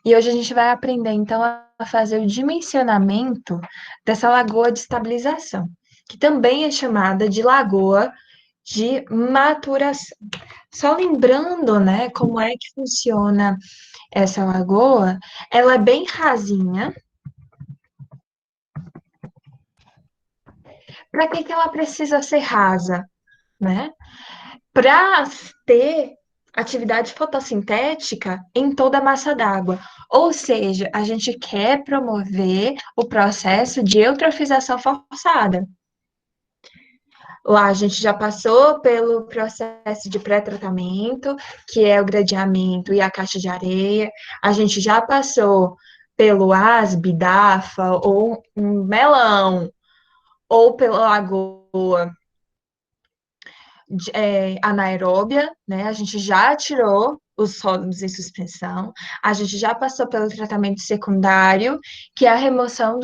E hoje a gente vai aprender, então, a fazer o dimensionamento dessa lagoa de estabilização, que também é chamada de lagoa de maturação. Só lembrando, né, como é que funciona essa lagoa, ela é bem rasinha. Para que ela precisa ser rasa, né? Para ter atividade fotossintética em toda a massa d'água. Ou seja, a gente quer promover o processo de eutrofização forçada. Lá a gente já passou pelo processo de pré-tratamento, que é o gradeamento e a caixa de areia. A gente já passou pelo asbe, DAFA, ou um melão, ou pela lagoa anaeróbia, né? A gente já tirou os sólidos em suspensão, a gente já passou pelo tratamento secundário, que é a remoção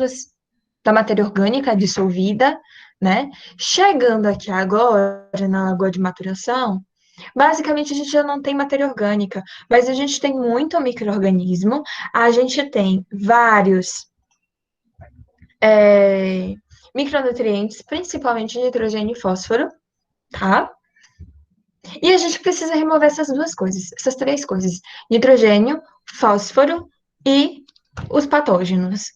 da matéria orgânica dissolvida, né? Chegando aqui agora na lagoa de maturação, basicamente a gente já não tem matéria orgânica, mas a gente tem muito micro-organismo, a gente tem vários micronutrientes, principalmente nitrogênio e fósforo, tá? E a gente precisa remover essas duas coisas, essas três coisas: nitrogênio, fósforo e os patógenos.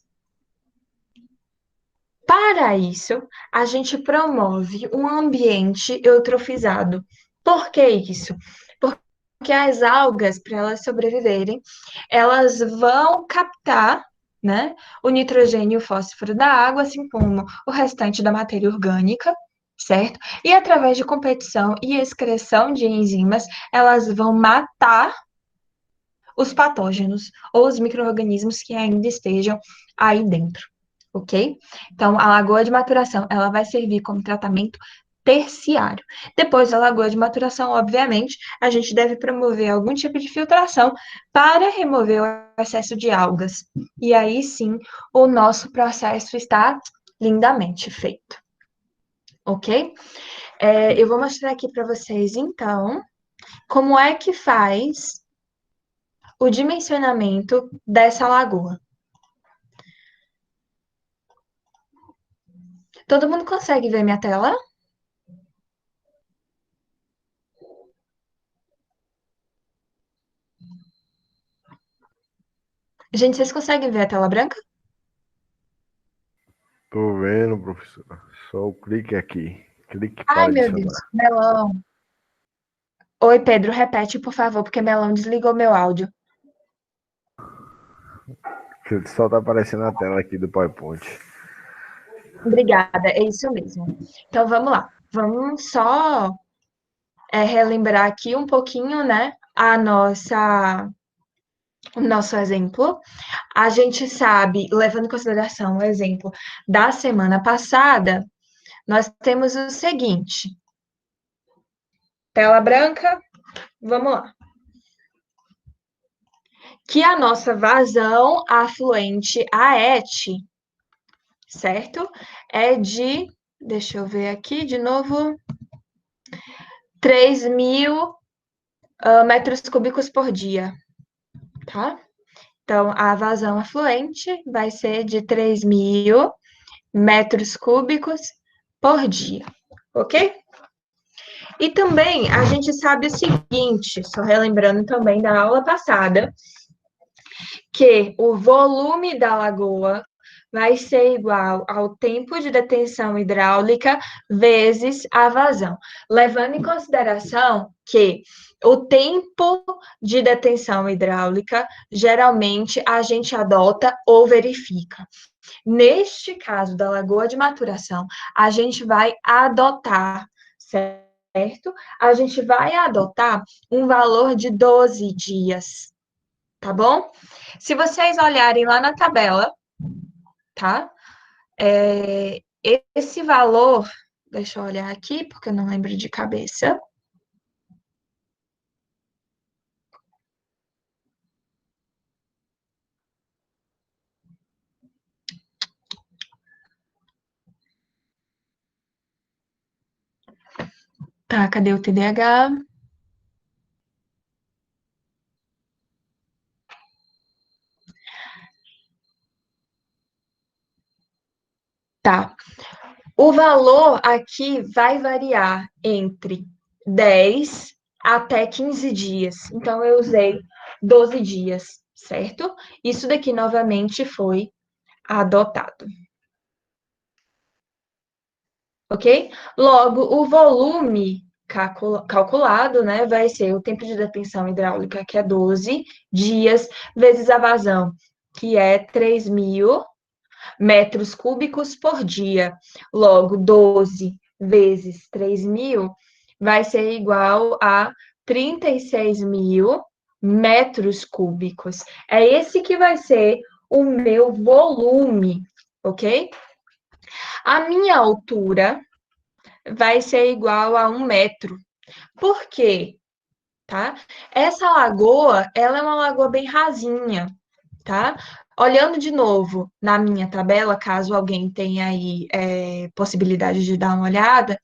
Para isso, a gente promove um ambiente eutrofizado. Por que isso? Porque as algas, para elas sobreviverem, elas vão captar, né, o nitrogênio e o fósforo da água, assim como o restante da matéria orgânica, certo? E através de competição e excreção de enzimas, elas vão matar os patógenos ou os micro-organismos que ainda estejam aí dentro, ok? Então, a lagoa de maturação, ela vai servir como tratamento terciário. Depois da lagoa de maturação, obviamente, a gente deve promover algum tipo de filtração para remover o excesso de algas. E aí sim, o nosso processo está lindamente feito, ok? Eu vou mostrar aqui para vocês, então, como é que faz o dimensionamento dessa lagoa. Todo mundo consegue ver minha tela? Gente, vocês conseguem ver a tela branca? Tô vendo, professor. Só o clique aqui. Clique Ai, para meu Deus, adicionar. Melão. Oi, Pedro, repete, por favor, porque Melão desligou meu áudio. Só tá aparecendo a tela aqui do PowerPoint. Obrigada, é isso mesmo. Então, vamos lá. Vamos só relembrar aqui um pouquinho, né, o nosso exemplo. A gente sabe, levando em consideração o exemplo da semana passada, nós temos o seguinte: tela branca, vamos lá. Que a nossa vazão afluente AET, certo? É de, deixa eu ver aqui de novo, 3.000 metros cúbicos por dia, tá? Então, a vazão afluente vai ser de 3.000 metros cúbicos por dia, ok? E também a gente sabe o seguinte, só relembrando também da aula passada, que o volume da lagoa vai ser igual ao tempo de detenção hidráulica vezes a vazão, levando em consideração que o tempo de detenção hidráulica geralmente a gente adota ou verifica. Neste caso da lagoa de maturação, a gente vai adotar, certo? A gente vai adotar um valor de 12 dias, tá bom? Se vocês olharem lá na tabela, tá? Esse valor, deixa eu olhar aqui, porque eu não lembro de cabeça. Tá, cadê o TDAH? Tá. O valor aqui vai variar entre 10 até 15 dias. Então, eu usei 12 dias, certo? Isso daqui, novamente, foi adotado. Ok? Logo, o volume calculado, né, vai ser o tempo de detenção hidráulica, que é 12 dias, vezes a vazão, que é 3.000 metros cúbicos por dia. Logo, 12 vezes 3.000 vai ser igual a 36.000 metros cúbicos. É esse que vai ser o meu volume, ok? A minha altura vai ser igual a 1 metro. Por quê? Tá? Essa lagoa, ela é uma lagoa bem rasinha, tá? Olhando de novo na minha tabela, caso alguém tenha aí possibilidade de dar uma olhada,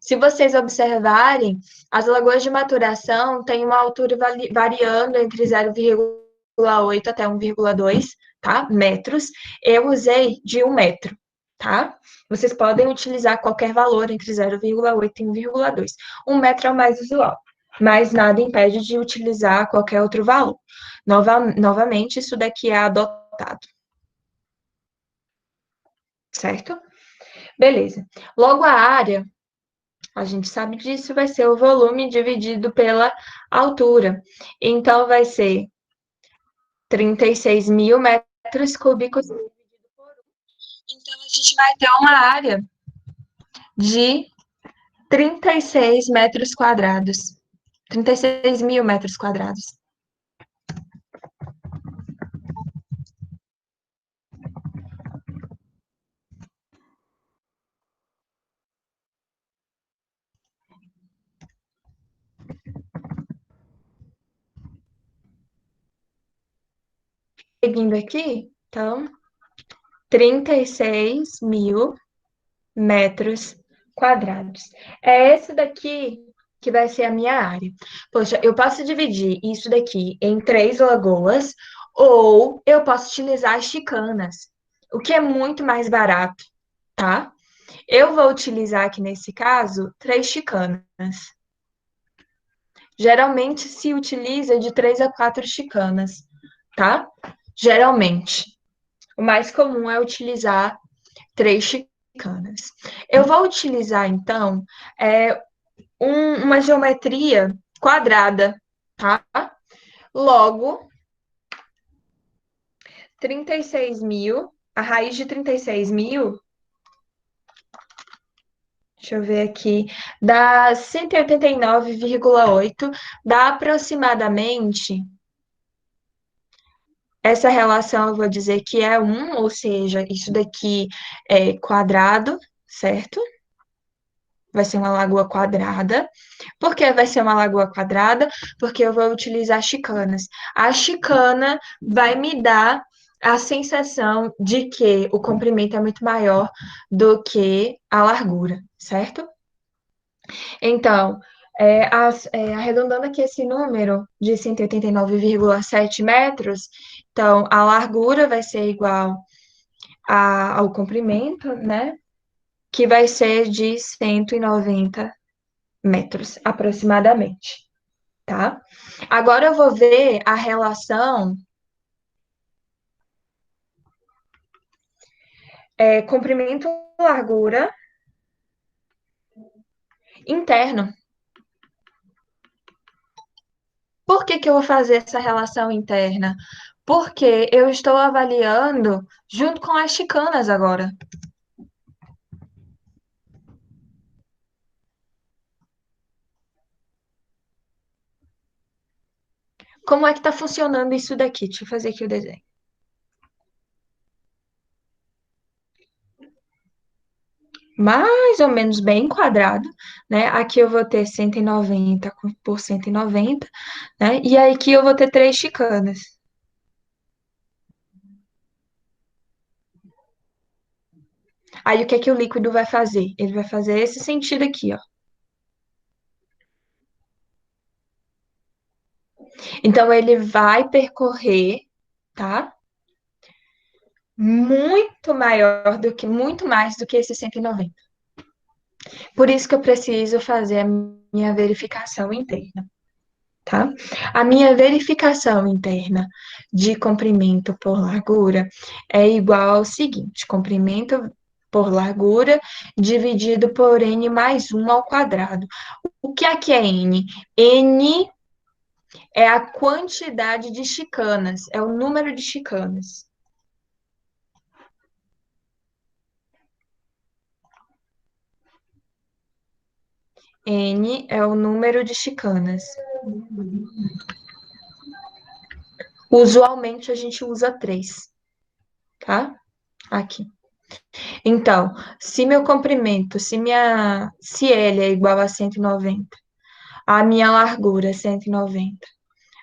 se vocês observarem, as lagoas de maturação têm uma altura variando entre 0,8 até 1,2, tá? Metros. Eu usei de 1 metro, tá? Vocês podem utilizar qualquer valor entre 0,8 e 1,2. 1 metro é o mais usual, mas nada impede de utilizar qualquer outro valor. Novamente, isso daqui é adotado, certo? Beleza. Logo, a área, a gente sabe disso, vai ser o volume dividido pela altura. Então, vai ser 36.000 metros cúbicos. Então, a gente vai ter uma área de 36 metros quadrados. 36.000 metros quadrados. Seguindo aqui, então, 36.000 metros quadrados. É esse daqui que vai ser a minha área. Poxa, eu posso dividir isso daqui em 3 lagoas ou eu posso utilizar as chicanas, o que é muito mais barato, tá? Eu vou utilizar aqui nesse caso 3 chicanas. Geralmente se utiliza de 3 a 4 chicanas, tá? Geralmente. O mais comum é utilizar 3 chicanas. Eu vou utilizar, então, uma geometria quadrada, tá? Logo, 36.000, a raiz de 36.000, deixa eu ver aqui, dá 189,8, dá aproximadamente, essa relação eu vou dizer que é 1, ou seja, isso daqui é quadrado, certo? Vai ser uma lagoa quadrada. Por que vai ser uma lagoa quadrada? Porque eu vou utilizar chicanas. A chicana vai me dar a sensação de que o comprimento é muito maior do que a largura, certo? Então, arredondando aqui esse número de 189,7 metros, então a largura vai ser igual ao comprimento, né? Que vai ser de 190 metros, aproximadamente, tá? Agora eu vou ver a relação comprimento-largura interno. Por que que eu vou fazer essa relação interna? Porque eu estou avaliando junto com as chicanas agora. Como é que está funcionando isso daqui? Deixa eu fazer aqui o desenho. Mais ou menos bem quadrado, né? Aqui eu vou ter 190 por 190, né? E aí aqui eu vou ter 3 chicanas. Aí o que é que o líquido vai fazer? Ele vai fazer esse sentido aqui, ó. Então ele vai percorrer, tá? muito mais do que esse 190. Por isso que eu preciso fazer a minha verificação interna, tá? A minha verificação interna de comprimento por largura é igual ao seguinte: comprimento por largura dividido por n mais 1 ao quadrado. O que é n? N é a quantidade de chicanas, é o número de chicanas. N é o número de chicanas. Usualmente a gente usa 3, tá? Aqui. Então, se meu comprimento, se L é igual a 190, a minha largura é 190,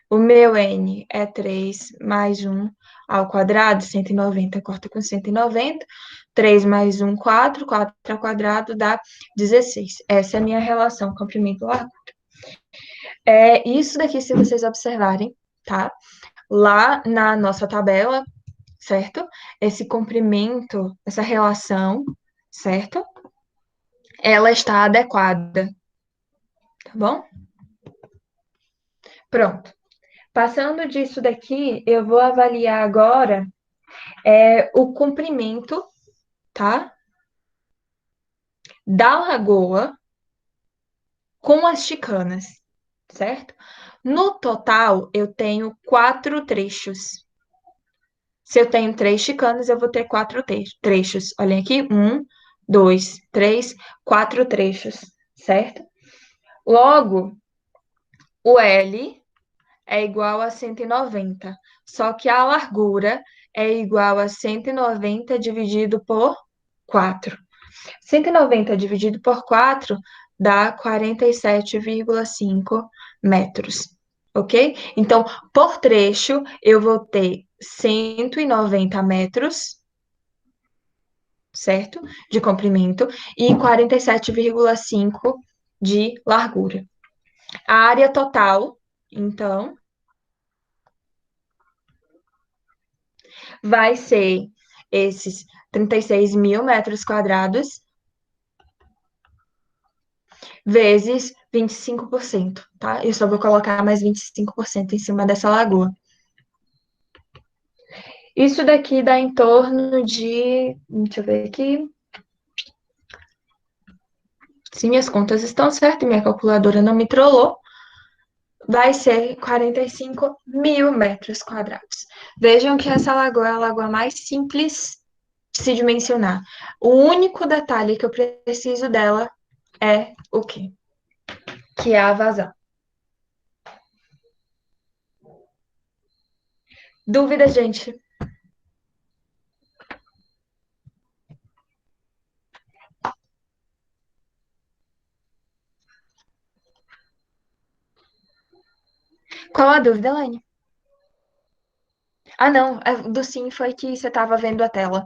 o meu N é 3 mais 1 ao quadrado, 190 corta com 190, 3 mais 1, 4, 4 ao quadrado dá 16. Essa é a minha relação comprimento-largura. É isso daqui, se vocês observarem, tá? Lá na nossa tabela, certo? Esse comprimento, essa relação, certo? Ela está adequada, tá bom? Pronto. Passando disso daqui, eu vou avaliar agora o comprimento, tá? Da lagoa com as chicanas, certo? No total, eu tenho 4 trechos. Se eu tenho 3 chicanas, eu vou ter 4 trechos. Olhem aqui, 1, 2, 3, 4 trechos, certo? Logo, o L é igual a 190, só que a largura é igual a 190 dividido por 4. 190 dividido por 4 dá 47,5 metros, ok? Então, por trecho, eu vou ter 190 metros, certo? De comprimento e 47,5 de largura. A área total, então, vai ser esses 36 mil metros quadrados vezes 25%, tá? Eu só vou colocar mais 25% em cima dessa lagoa. Isso daqui dá em torno de... Deixa eu ver aqui. Se minhas contas estão certas, minha calculadora não me trollou, vai ser 45 mil metros quadrados. Vejam que essa lagoa é a lagoa mais simples de se dimensionar. O único detalhe que eu preciso dela é o quê? Que é a vazão. Dúvida, gente? Qual a dúvida, Elaine? Ah, não. Do sim foi que você estava vendo a tela.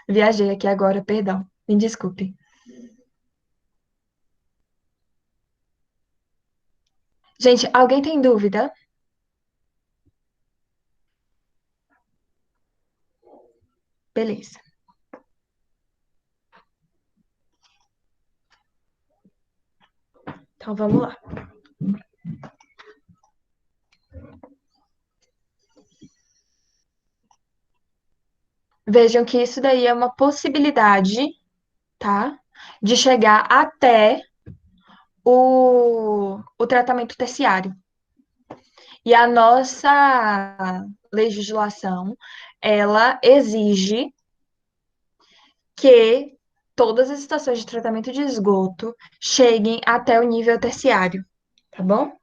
Viajei aqui agora, perdão. Me desculpe. Gente, alguém tem dúvida? Beleza. Então vamos lá. Vejam que isso daí é uma possibilidade, tá? De chegar até o tratamento terciário. E a nossa legislação, ela exige que todas as estações de tratamento de esgoto cheguem até o nível terciário, tá bom?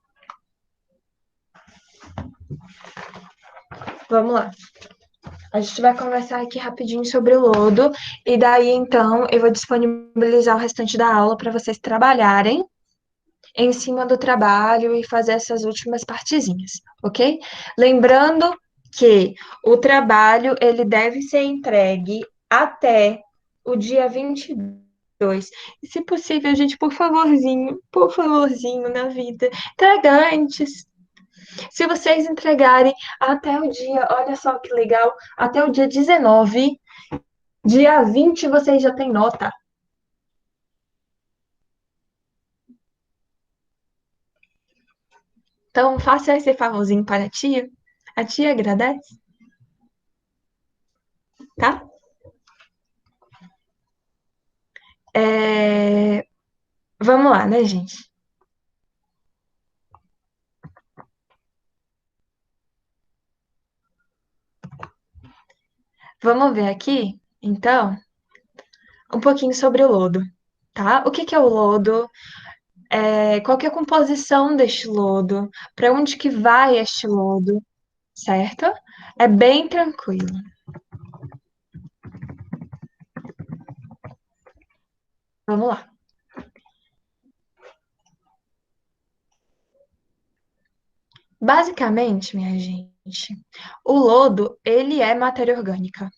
Vamos lá. A gente vai conversar aqui rapidinho sobre o lodo, e daí então eu vou disponibilizar o restante da aula para vocês trabalharem em cima do trabalho e fazer essas últimas partezinhas, ok? Lembrando que o trabalho ele deve ser entregue até o dia 22. E se possível, gente, por favorzinho, na vida, traga antes. Se vocês entregarem até o dia, olha só que legal, até o dia 19, dia 20 vocês já têm nota. Então, faça esse favorzinho para a tia. A tia agradece, tá? Vamos lá, né, gente? Vamos ver aqui, então, um pouquinho sobre o lodo, tá? O que que é o lodo? Qual que é a composição deste lodo? Para onde que vai este lodo, certo? É bem tranquilo. Vamos lá. Basicamente, minha gente, o lodo, ele é matéria orgânica.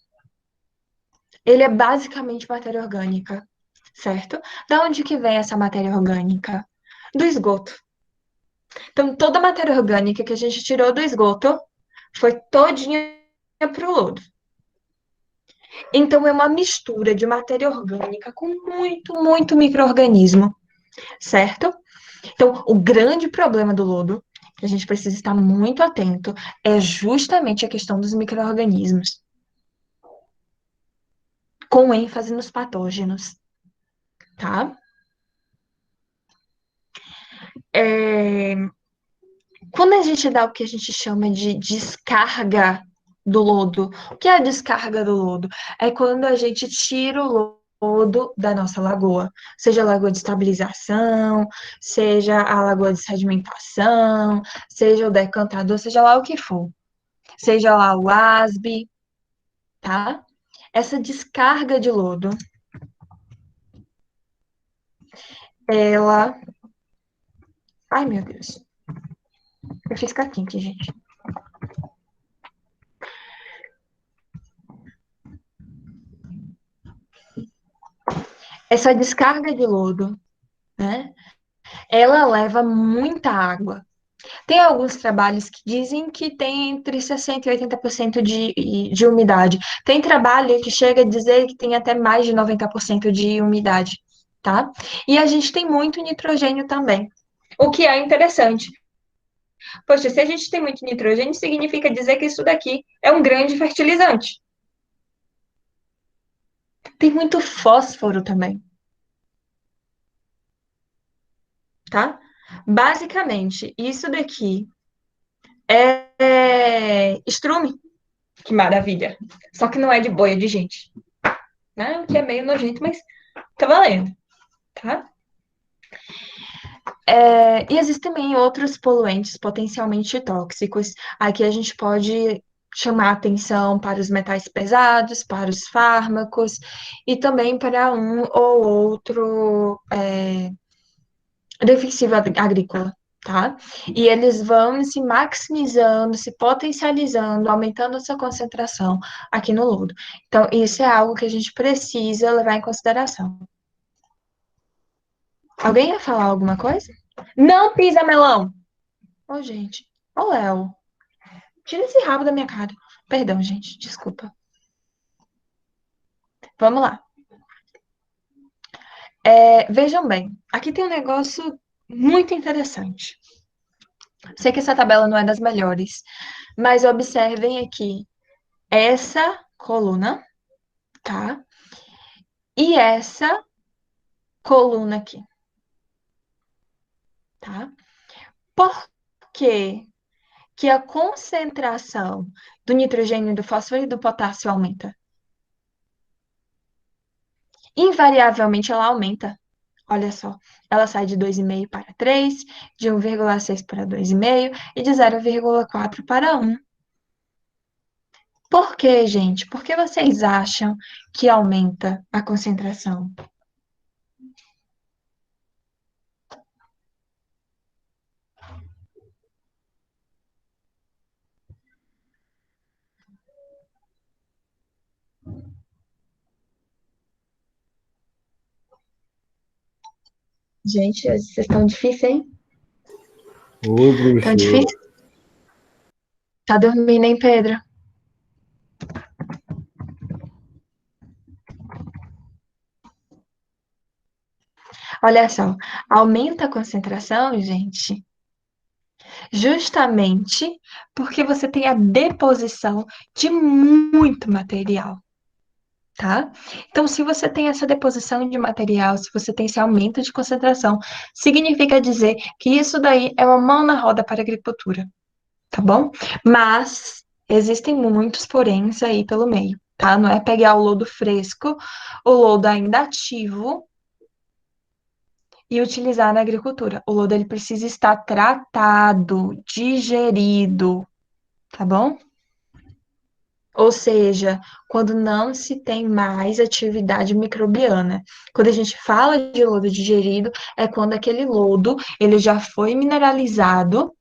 Ele é basicamente matéria orgânica, certo? Da onde que vem essa matéria orgânica? Do esgoto. Então, toda a matéria orgânica que a gente tirou do esgoto foi todinha para o lodo. Então, é uma mistura de matéria orgânica com muito, muito micro-organismo, certo? Então, o grande problema do lodo, que a gente precisa estar muito atento, é justamente a questão dos micro-organismos, com ênfase nos patógenos, tá? É, Quando a gente dá o que a gente chama de descarga do lodo, o que é a descarga do lodo? É quando a gente tira o lodo da nossa lagoa, seja a lagoa de estabilização, seja a lagoa de sedimentação, seja o decantador, seja lá o que for, seja lá o asbe, tá? Essa descarga de lodo, ela. Ai, meu Deus, eu fiz caquinha aqui, gente. Essa descarga de lodo, né? Ela leva muita água. Tem alguns trabalhos que dizem que tem entre 60% e 80% de umidade. Tem trabalho que chega a dizer que tem até mais de 90% de umidade, tá? E a gente tem muito nitrogênio também. O que é interessante. Poxa, se a gente tem muito nitrogênio, significa dizer que isso daqui é um grande fertilizante. Tem muito fósforo também, tá? Basicamente, isso daqui é estrume. Que maravilha. Só que não é de boi, é de gente. Né? O que é meio nojento, mas tá valendo, tá? E existem também outros poluentes potencialmente tóxicos. Aqui a gente pode chamar atenção para os metais pesados, para os fármacos e também para um ou outro defensivo agrícola, tá? E eles vão se maximizando, se potencializando, aumentando a sua concentração aqui no lodo. Então, isso é algo que a gente precisa levar em consideração. Alguém ia falar alguma coisa? Não pisa melão! Ô, gente. Ô, Léo. Tira esse rabo da minha cara. Perdão, gente. Desculpa. Vamos lá. Vejam bem. Aqui tem um negócio muito interessante. Sei que essa tabela não é das melhores, mas observem aqui essa coluna, tá? E essa coluna aqui, tá? Por que que a concentração do nitrogênio, do fósforo e do potássio aumenta? Invariavelmente ela aumenta. Olha só, ela sai de 2,5 para 3, de 1,6 para 2,5 e de 0,4 para 1. Por que, gente? Por que vocês acham que aumenta a concentração? Gente, vocês estão difíceis, hein? Oi, Tão professor. difícil? Tá dormindo, hein, Pedro? Olha só, aumenta a concentração, gente, justamente porque você tem a deposição de muito material, tá? Então, se você tem essa deposição de material, se você tem esse aumento de concentração, significa dizer que isso daí é uma mão na roda para a agricultura, tá bom? Mas existem muitos poréns aí pelo meio, tá? Não é pegar o lodo fresco, o lodo ainda ativo e utilizar na agricultura. O lodo ele precisa estar tratado, digerido, tá bom? Ou seja, quando não se tem mais atividade microbiana. Quando a gente fala de lodo digerido, é quando aquele lodo ele já foi mineralizado,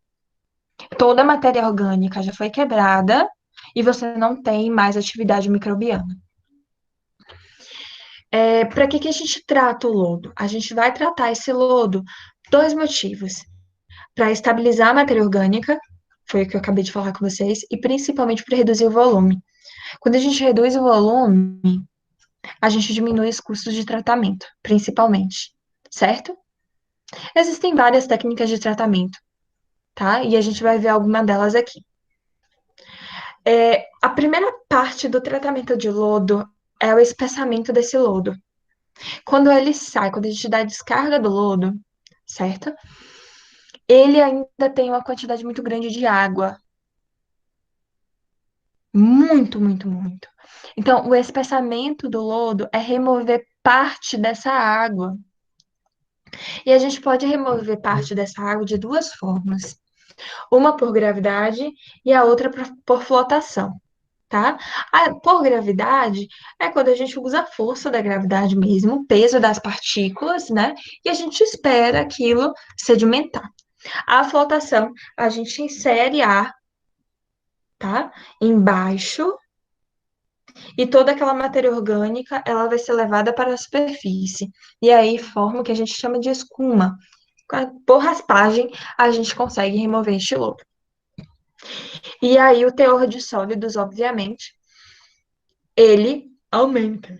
toda a matéria orgânica já foi quebrada e você não tem mais atividade microbiana. Para que a gente trata o lodo? A gente vai tratar esse lodo dois motivos. Para estabilizar a matéria orgânica, foi o que eu acabei de falar com vocês, e principalmente para reduzir o volume. Quando a gente reduz o volume, a gente diminui os custos de tratamento, principalmente, certo? Existem várias técnicas de tratamento, tá? E a gente vai ver alguma delas aqui. A primeira parte do tratamento de lodo é o espessamento desse lodo. Quando ele sai, quando a gente dá a descarga do lodo, certo? Ele ainda tem uma quantidade muito grande de água. Muito, muito, muito. Então, o espessamento do lodo é remover parte dessa água. E a gente pode remover parte dessa água de duas formas. Uma por gravidade e a outra por flotação, tá? Por gravidade é quando a gente usa a força da gravidade mesmo, o peso das partículas, né? E a gente espera aquilo sedimentar. A flotação, a gente insere ar, tá? Embaixo e toda aquela matéria orgânica, ela vai ser levada para a superfície. E aí forma o que a gente chama de escuma. Por raspagem, a gente consegue remover este lodo. E aí o teor de sólidos, obviamente, ele aumenta.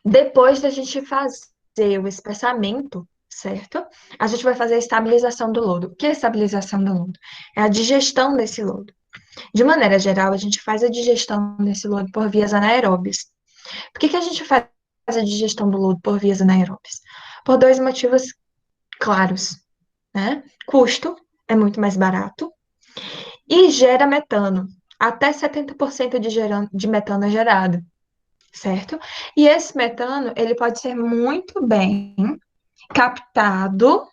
Depois da gente fazer o espessamento, certo? A gente vai fazer a estabilização do lodo. O que é a estabilização do lodo? É a digestão desse lodo. De maneira geral, a gente faz a digestão desse lodo por vias anaeróbias. Por que a gente faz a digestão do lodo por vias anaeróbias? Por dois motivos claros, né? Custo é muito mais barato e gera metano. Até 70% de metano é gerado, certo? E esse metano, ele pode ser muito bem captado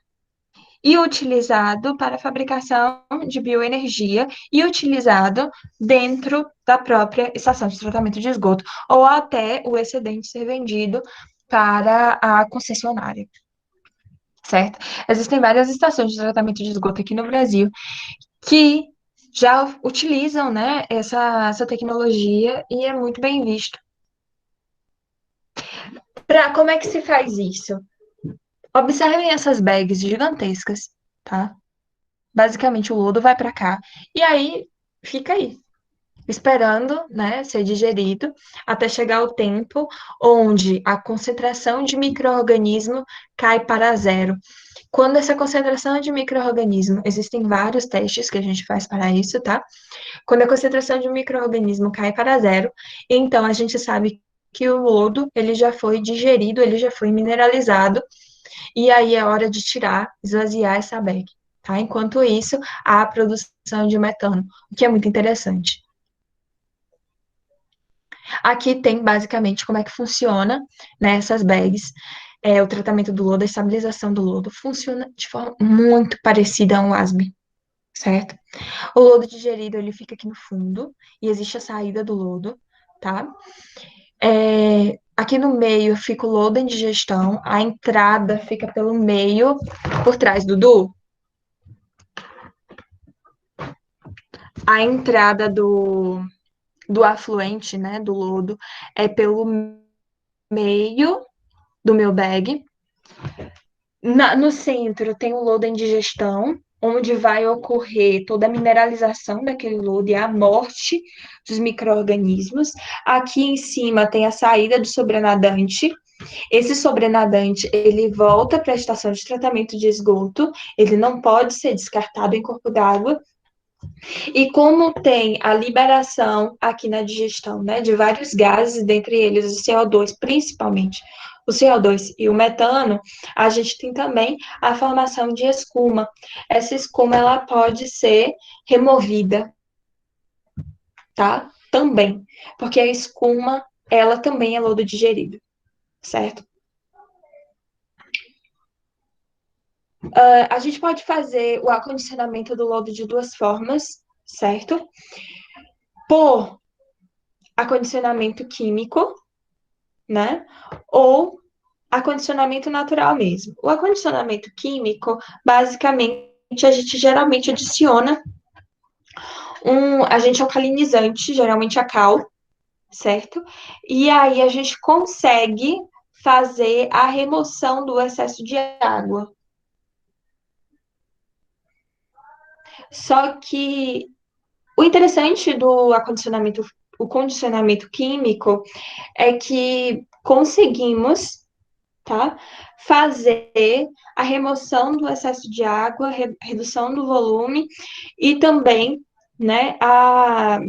e utilizado para a fabricação de bioenergia e utilizado dentro da própria estação de tratamento de esgoto, ou até o excedente ser vendido para a concessionária, certo? Existem várias estações de tratamento de esgoto aqui no Brasil que já utilizam, né, essa tecnologia e é muito bem visto. Como é que se faz isso? Observem essas bags gigantescas, tá? Basicamente, o lodo vai para cá e aí fica aí, esperando, né, ser digerido até chegar o tempo onde a concentração de micro-organismo cai para zero. Quando essa concentração de micro-organismo, existem vários testes que a gente faz para isso, tá? Quando a concentração de micro-organismo cai para zero, então a gente sabe que o lodo ele já foi digerido, ele já foi mineralizado e aí é hora de tirar, esvaziar essa bag, tá? Enquanto isso, há a produção de metano, o que é muito interessante. Aqui tem basicamente como é que funciona, né, essas bags, o tratamento do lodo, a estabilização do lodo, funciona de forma muito parecida a um ASB, certo? O lodo digerido, ele fica aqui no fundo, e existe a saída do lodo, tá? Aqui no meio fica o lodo em digestão, a entrada fica pelo meio, por trás, Dudu. A entrada do afluente, né, do lodo, é pelo meio do meu bag. No centro tem o lodo em digestão, onde vai ocorrer toda a mineralização daquele lodo e a morte dos micro-organismos. Aqui em cima tem a saída do sobrenadante. Esse sobrenadante, ele volta para a estação de tratamento de esgoto, ele não pode ser descartado em corpo d'água. E como tem a liberação aqui na digestão, né, de vários gases, dentre eles o CO2, principalmente o CO2 e o metano, a gente tem também a formação de escuma. Essa escuma, ela pode ser removida, tá? Também, porque a escuma, ela também é lodo digerido, certo? A gente pode fazer o acondicionamento do lodo de duas formas, certo? Por acondicionamento químico, né? Ou acondicionamento natural mesmo. O acondicionamento químico, basicamente, a gente geralmente adiciona um agente alcalinizante, geralmente a cal, certo? E aí a gente consegue fazer a remoção do excesso de água. Só que o interessante do acondicionamento, o condicionamento químico, é que conseguimos, tá? Fazer a remoção do excesso de água, redução do volume e também, né, a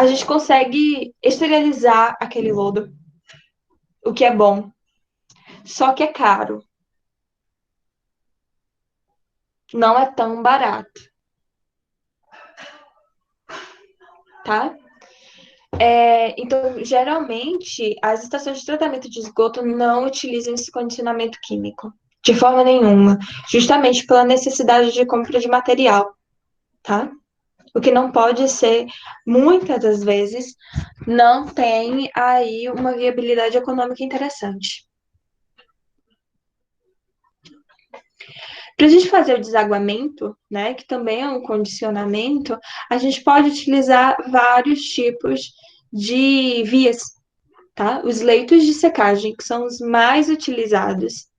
gente consegue esterilizar aquele lodo, o que é bom. Só que é caro, não é tão barato, tá? Então, geralmente, as estações de tratamento de esgoto não utilizam esse condicionamento químico, de forma nenhuma, justamente pela necessidade de compra de material, tá? O que não pode ser, muitas das vezes, não tem aí uma viabilidade econômica interessante. Para a gente fazer o desaguamento, né, que também é um condicionamento, a gente pode utilizar vários tipos de vias, tá? Os leitos de secagem, que são os mais utilizados,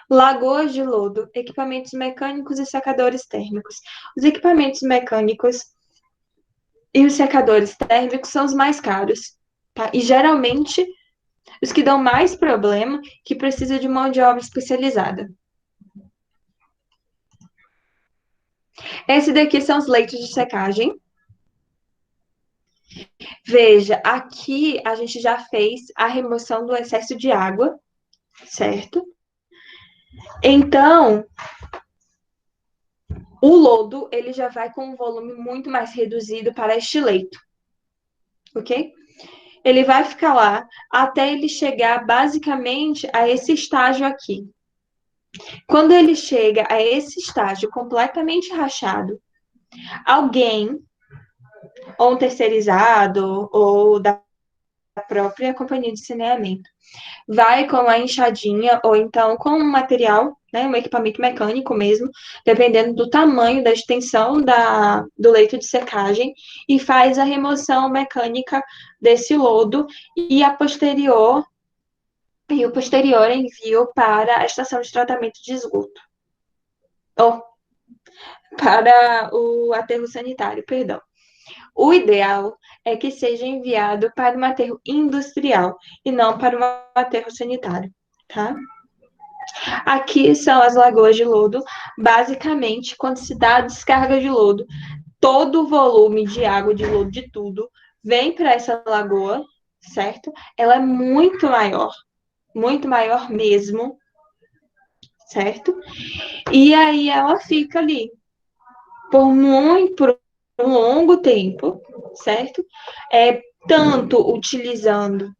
lagoas de lodo, equipamentos mecânicos e secadores térmicos. Os equipamentos mecânicos e os secadores térmicos são os mais caros, tá? E geralmente os que dão mais problema, que precisa de mão de obra especializada. Esse daqui são os leitos de secagem. Veja, aqui a gente já fez a remoção do excesso de água, certo? Então, o lodo, ele já vai com um volume muito mais reduzido para este leito, ok? Ele vai ficar lá até ele chegar basicamente a esse estágio aqui. Quando ele chega a esse estágio completamente rachado, alguém, ou um terceirizado, ou da própria companhia de saneamento, vai com a enxadinha ou então com um material, né, um equipamento mecânico mesmo, dependendo do tamanho da extensão do leito de secagem, e faz a remoção mecânica desse lodo e o posterior envio para a estação de tratamento de esgoto, ou para o aterro sanitário, perdão. O ideal é que seja enviado para um aterro industrial e não para um aterro sanitário, tá? Aqui são as lagoas de lodo. Basicamente, quando se dá a descarga de lodo, todo o volume de água, de lodo, de tudo, vem para essa lagoa, certo? Ela é muito maior mesmo, certo? E aí ela fica ali por um longo tempo, certo? Tanto utilizando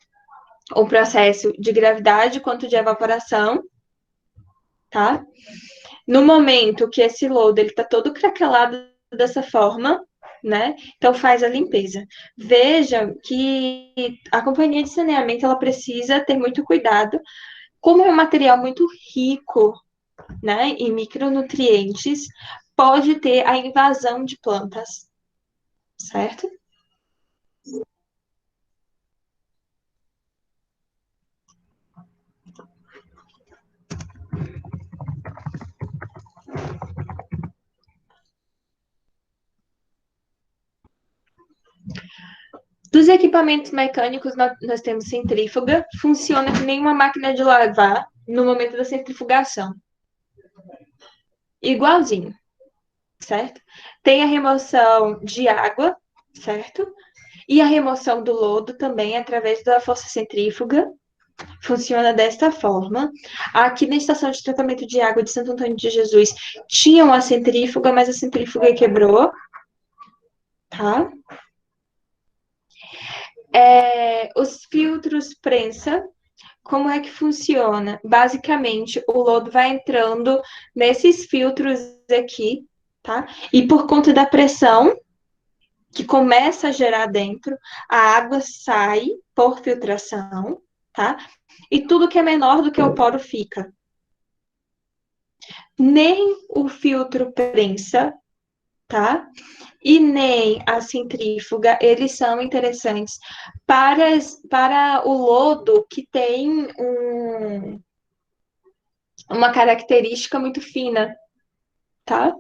o processo de gravidade quanto de evaporação, tá? No momento que esse lodo ele está todo craquelado dessa forma, né? Então faz a limpeza. Veja que a companhia de saneamento ela precisa ter muito cuidado, como é um material muito rico, né, em micronutrientes, pode ter a invasão de plantas, certo? Dos equipamentos mecânicos, nós temos centrífuga, funciona que nem uma máquina de lavar no momento da centrifugação. Igualzinho, certo? Tem a remoção de água, certo? E a remoção do lodo também através da força centrífuga. Funciona desta forma. Aqui na estação de tratamento de água de Santo Antônio de Jesus tinha uma centrífuga, mas a centrífuga quebrou, tá? Os filtros prensa, como é que funciona? Basicamente, o lodo vai entrando nesses filtros aqui, tá? E por conta da pressão que começa a gerar dentro, a água sai por filtração, tá? E tudo que é menor do que o poro fica. Nem o filtro prensa, tá? E nem a centrífuga, eles são interessantes para o lodo que tem uma característica muito fina, tá?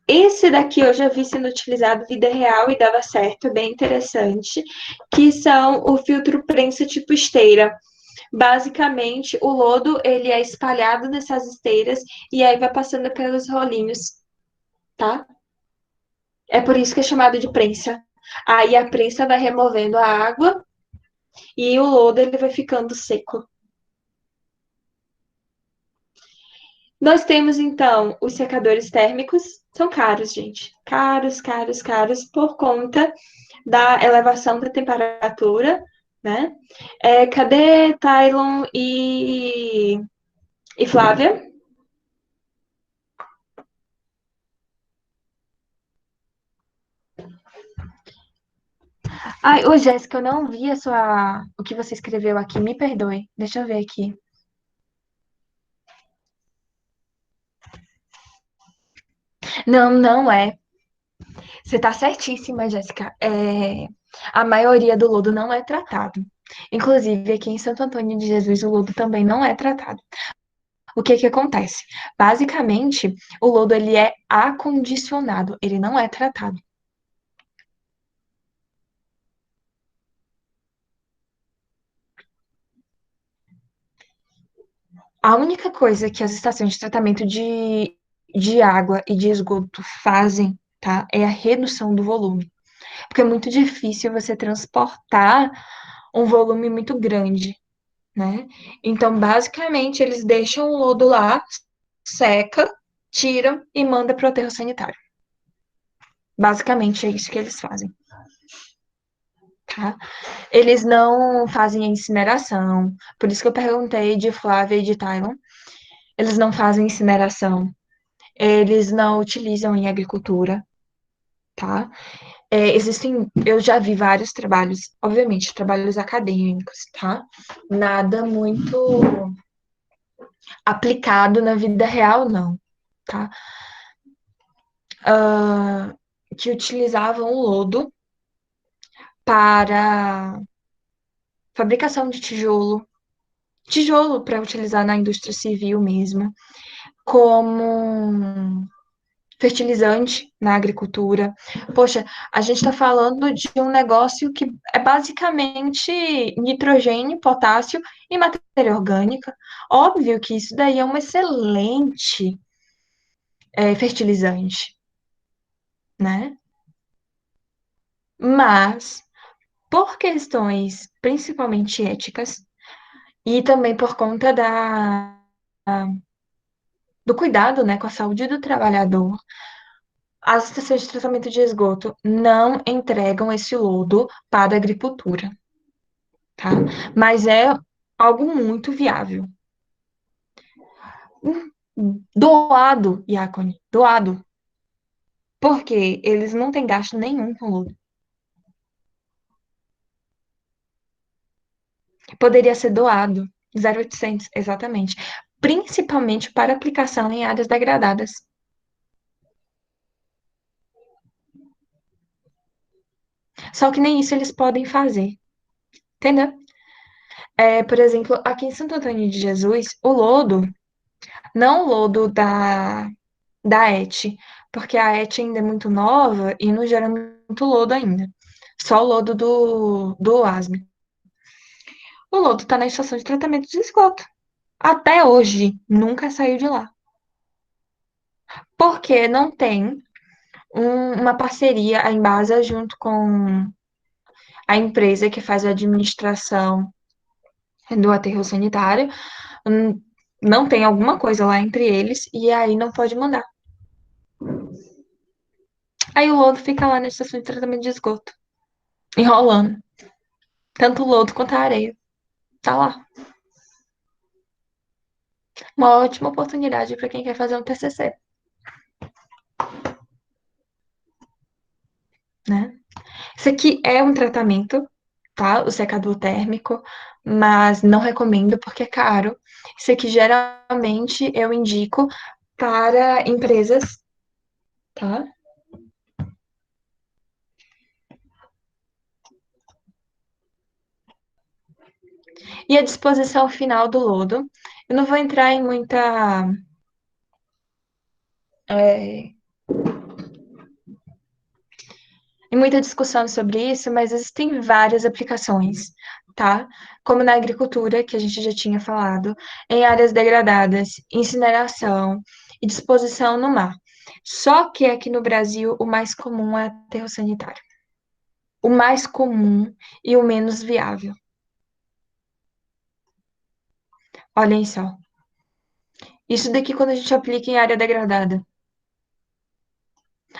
Esse daqui eu já vi sendo utilizado vida real e dava certo, é bem interessante, que são o filtro prensa tipo esteira. Basicamente, o lodo ele é espalhado nessas esteiras e aí vai passando pelos rolinhos, tá? É por isso que é chamado de prensa. Aí a prensa vai removendo a água e o lodo ele vai ficando seco. Nós temos, então, os secadores térmicos. São caros, gente. Caros, caros, caros, por conta da elevação da temperatura, né? Cadê Tylon e Flávia? Ai, ô Jéssica, eu não vi o que você escreveu aqui, me perdoe. Deixa eu ver aqui. Não, não é. Você está certíssima, Jéssica. A maioria do lodo não é tratado. Inclusive, aqui em Santo Antônio de Jesus, o lodo também não é tratado. O que que acontece? Basicamente, o lodo ele é acondicionado, ele não é tratado. A única coisa que as estações de tratamento de água e de esgoto fazem, tá, é a redução do volume. Porque é muito difícil você transportar um volume muito grande, né? Então, basicamente, eles deixam o lodo lá, seca, tiram e manda para o aterro sanitário. Basicamente é isso que eles fazem, tá? Eles não fazem a incineração, por isso que eu perguntei de Flávia e de Tylon. Eles não fazem incineração, eles não utilizam em agricultura, tá? Eu já vi vários trabalhos, obviamente, trabalhos acadêmicos, tá? Nada muito aplicado na vida real, não, tá? Que utilizavam o lodo para fabricação de tijolo para utilizar na indústria civil mesmo, como fertilizante na agricultura. Poxa, a gente está falando de um negócio que é basicamente nitrogênio, potássio e matéria orgânica. Óbvio que isso daí é um excelente fertilizante, né? Mas, por questões principalmente éticas, e também por conta do cuidado, né, com a saúde do trabalhador, as estações de tratamento de esgoto não entregam esse lodo para a agricultura, tá? Mas é algo muito viável. Doado, Iacone, doado. Porque eles não têm gasto nenhum com lodo. Poderia ser doado, 0800, exatamente. Principalmente para aplicação em áreas degradadas. Só que nem isso eles podem fazer, entendeu? Por exemplo, aqui em Santo Antônio de Jesus, o lodo, não o lodo da ET, porque a ET ainda é muito nova e não gera muito lodo ainda. Só o lodo do ASME. O lodo tá na estação de tratamento de esgoto. Até hoje, nunca saiu de lá. Porque não tem uma parceria, a Embasa, junto com a empresa que faz a administração do aterro sanitário, hum, não tem alguma coisa lá entre eles, e aí não pode mandar. Aí o lodo fica lá na estação de tratamento de esgoto, enrolando. Tanto o lodo quanto a areia. Tá lá. Uma ótima oportunidade para quem quer fazer um TCC, né? Isso aqui é um tratamento, tá? O secador térmico, mas não recomendo porque é caro. Isso aqui geralmente eu indico para empresas, tá? E a disposição final do lodo. Eu não vou entrar é, em muita discussão sobre isso, mas existem várias aplicações, tá? Como na agricultura, que a gente já tinha falado, em áreas degradadas, incineração e disposição no mar. Só que aqui no Brasil o mais comum é aterro sanitário. O mais comum e o menos viável. Olhem só. Isso daqui quando a gente aplica em área degradada.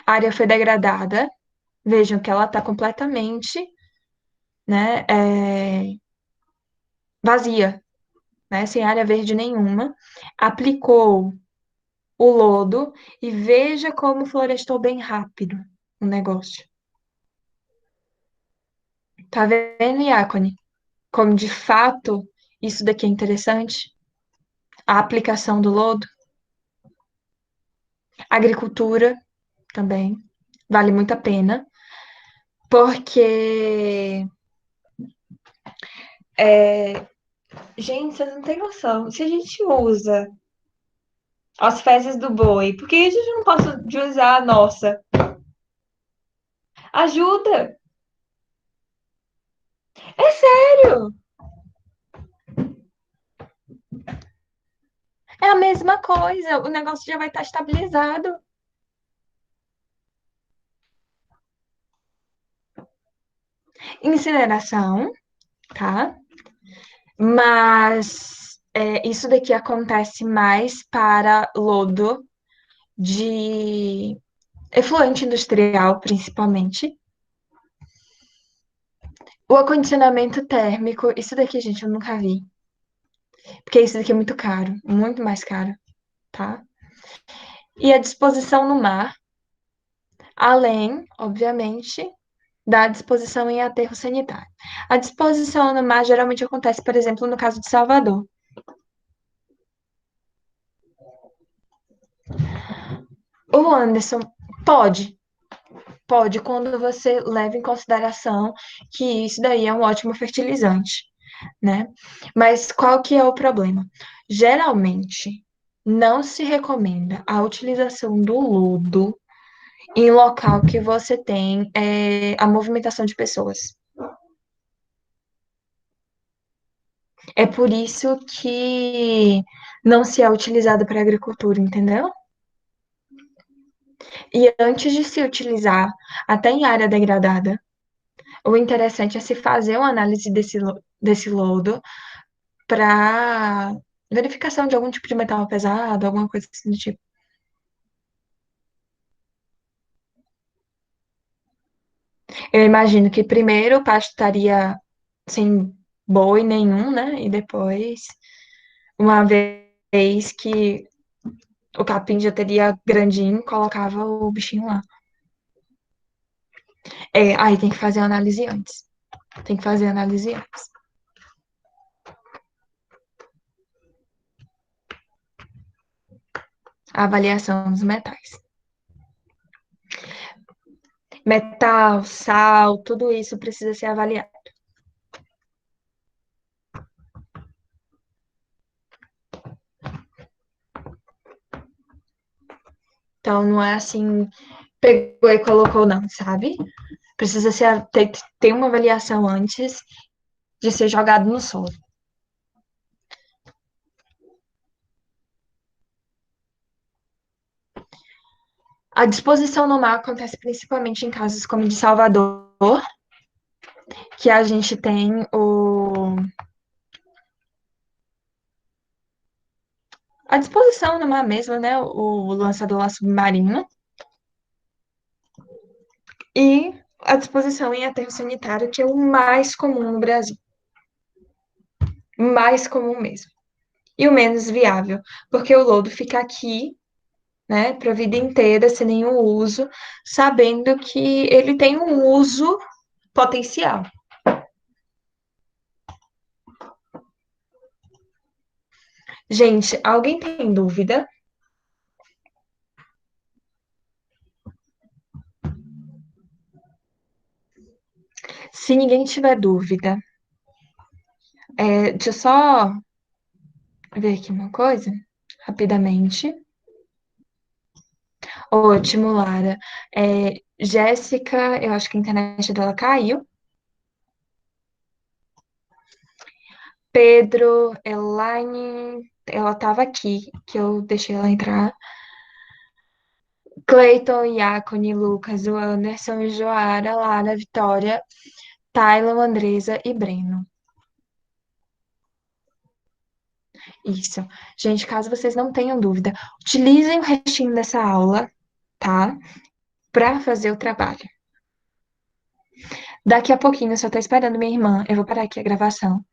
A área foi degradada, vejam que ela está completamente, né, vazia, né, sem área verde nenhuma, aplicou o lodo e veja como florestou bem rápido o negócio. Tá vendo, Iacone? Como de fato isso daqui é interessante? A aplicação do lodo, agricultura também, vale muito a pena, porque, gente, vocês não têm noção, se a gente usa as fezes do boi, por que a gente não pode usar a nossa? Ajuda! É sério! É a mesma coisa, o negócio já vai estar estabilizado. Incineração, tá? Mas isso daqui acontece mais para lodo de efluente industrial, principalmente. O acondicionamento térmico, isso daqui, gente, eu nunca vi. Porque isso daqui é muito caro, muito mais caro, tá? E a disposição no mar, além, obviamente, da disposição em aterro sanitário. A disposição no mar geralmente acontece, por exemplo, no caso de Salvador. O Anderson pode, pode, quando você leva em consideração que isso daí é um ótimo fertilizante, né? Mas qual que é o problema? Geralmente, não se recomenda a utilização do lodo em local que você tem a movimentação de pessoas. É por isso que não se é utilizado para agricultura, entendeu? E antes de se utilizar, até em área degradada, o interessante é se fazer uma análise desse lodo para verificação de algum tipo de metal pesado, alguma coisa assim do tipo. Eu imagino que primeiro o pasto estaria sem boi nenhum, né? E depois, uma vez que o capim já teria grandinho, colocava o bichinho lá. Aí tem que fazer a análise antes. Tem que fazer a análise antes. A avaliação dos metais. Metal, sal, tudo isso precisa ser avaliado. Então, não é assim, pegou e colocou, não, sabe? Precisa ter uma avaliação antes de ser jogado no solo. A disposição no mar acontece principalmente em casos como de Salvador, que a gente tem a disposição no mar mesmo, né? O lançador lá submarino. E a disposição em aterro sanitário, que é o mais comum no Brasil. Mais comum mesmo. E o menos viável, porque o lodo fica aqui, né, para a vida inteira, sem nenhum uso, sabendo que ele tem um uso potencial. Gente, alguém tem dúvida? Se ninguém tiver dúvida, deixa eu só ver aqui uma coisa, rapidamente. Ótimo, Lara. Jéssica, eu acho que a internet dela caiu. Pedro, Elaine, ela estava aqui, que eu deixei ela entrar. Cleiton, Iacone, Lucas, o Anderson, Joara, Lara, Vitória, Taylor, Andresa e Breno. Isso. Gente, caso vocês não tenham dúvida, utilizem o restinho dessa aula, tá? Para fazer o trabalho. Daqui a pouquinho, eu só tô esperando minha irmã. Eu vou parar aqui a gravação.